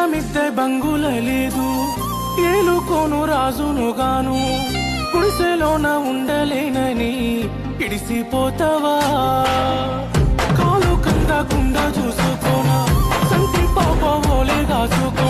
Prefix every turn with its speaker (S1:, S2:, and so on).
S1: మిద్దె బంగుల లేదు, ఏలుకోను రాజును గాను, గుడిసెలోన ఉండలేనని ఇడిసిపోతావా? కాలు కందకుండా చూసుకోనా, సంటి పాప ఓలే కాసుకో